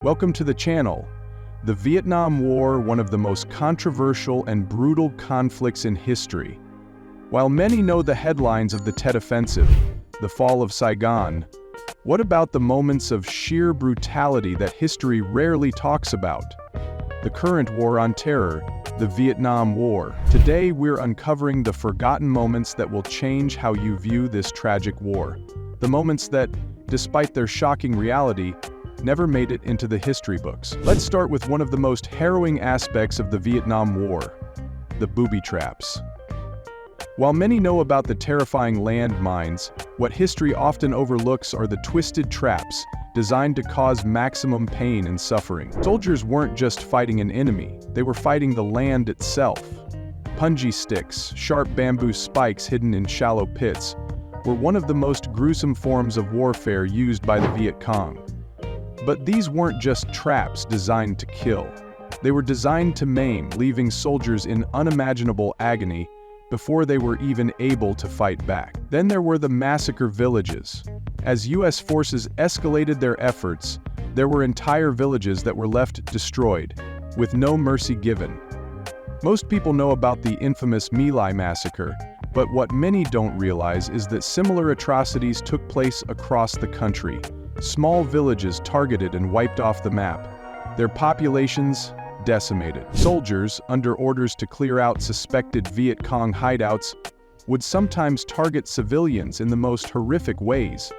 Welcome to the channel. The Vietnam War, one of the most controversial and brutal conflicts in history. While many know the headlines of the Tet Offensive, the fall of Saigon, what about the moments of sheer brutality that history rarely talks about? The current war on terror, the Vietnam War. Today we're uncovering the forgotten moments that will change how you view this tragic war. The moments that, despite their shocking reality, never made it into the history books. Let's start with one of the most harrowing aspects of the Vietnam War, the booby traps. While many know about the terrifying landmines, what history often overlooks are the twisted traps designed to cause maximum pain and suffering. Soldiers weren't just fighting an enemy, they were fighting the land itself. Punji sticks, sharp bamboo spikes hidden in shallow pits, were one of the most gruesome forms of warfare used by the Viet Cong. But these weren't just traps designed to kill. They were designed to maim, leaving soldiers in unimaginable agony before they were even able to fight back. Then there were the massacre villages. As US forces escalated their efforts, there were entire villages that were left destroyed, with no mercy given. Most people know about the infamous My Lai massacre, but what many don't realize is that similar atrocities took place across the country. Small villages targeted and wiped off the map, their populations decimated. Soldiers, under orders to clear out suspected Viet Cong hideouts, would sometimes target civilians in the most horrific ways.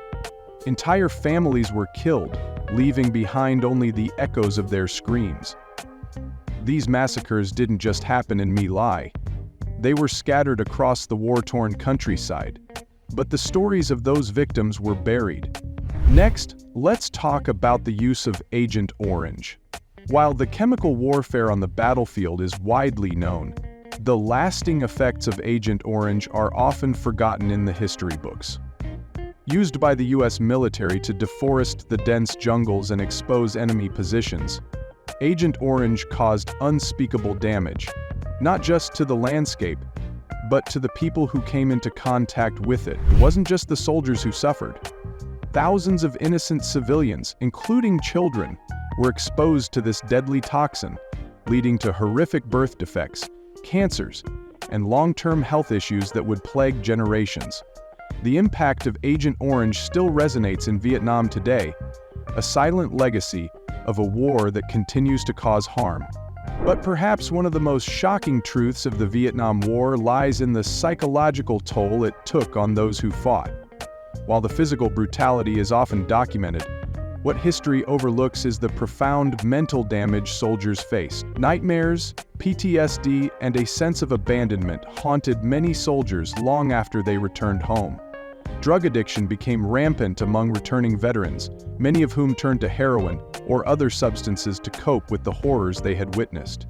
Entire families were killed, leaving behind only the echoes of their screams. These massacres didn't just happen in My Lai. They were scattered across the war-torn countryside, but the stories of those victims were buried. Next, let's talk about the use of Agent Orange. While the chemical warfare on the battlefield is widely known, the lasting effects of Agent Orange are often forgotten in the history books. Used by the US military to deforest the dense jungles and expose enemy positions, Agent Orange caused unspeakable damage, not just to the landscape, but to the people who came into contact with it. It wasn't just the soldiers who suffered. Thousands of innocent civilians, including children, were exposed to this deadly toxin, leading to horrific birth defects, cancers, and long-term health issues that would plague generations. The impact of Agent Orange still resonates in Vietnam today, a silent legacy of a war that continues to cause harm. But perhaps one of the most shocking truths of the Vietnam War lies in the psychological toll it took on those who fought. While the physical brutality is often documented, what history overlooks is the profound mental damage soldiers faced. Nightmares, PTSD, and a sense of abandonment haunted many soldiers long after they returned home. Drug addiction became rampant among returning veterans, many of whom turned to heroin or other substances to cope with the horrors they had witnessed.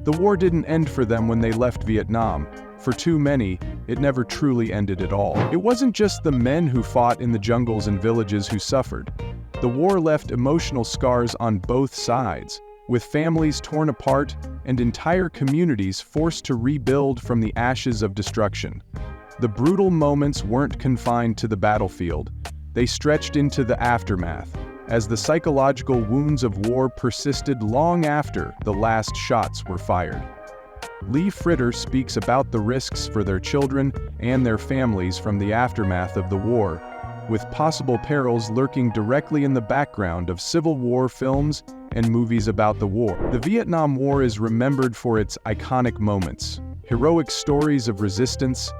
The war didn't end for them when they left Vietnam. For too many, it never truly ended at all. It wasn't just the men who fought in the jungles and villages who suffered. The war left emotional scars on both sides, with families torn apart and entire communities forced to rebuild from the ashes of destruction. The brutal moments weren't confined to the battlefield. They stretched into the aftermath, as the psychological wounds of war persisted long after the last shots were fired. Lee Fritter speaks about the risks for their children and their families from the aftermath of the war, with possible perils lurking directly in the background of Civil War films and movies about the war. The Vietnam War is remembered for its iconic moments, heroic stories of resistance,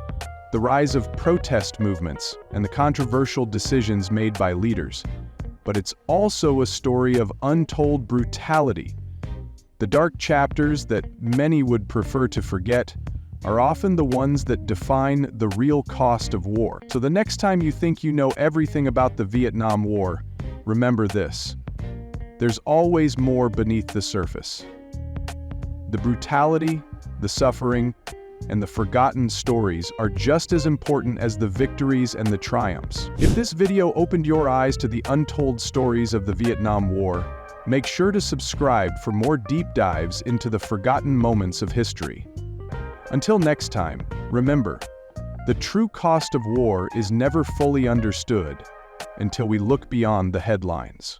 the rise of protest movements, and the controversial decisions made by leaders. But it's also a story of untold brutality. The dark chapters that many would prefer to forget are often the ones that define the real cost of war. So the next time you think you know everything about the Vietnam War, remember this: there's always more beneath the surface. The brutality, the suffering, and the forgotten stories are just as important as the victories and the triumphs. If this video opened your eyes to the untold stories of the Vietnam War, make sure to subscribe for more deep dives into the forgotten moments of history. Until next time, remember, the true cost of war is never fully understood until we look beyond the headlines.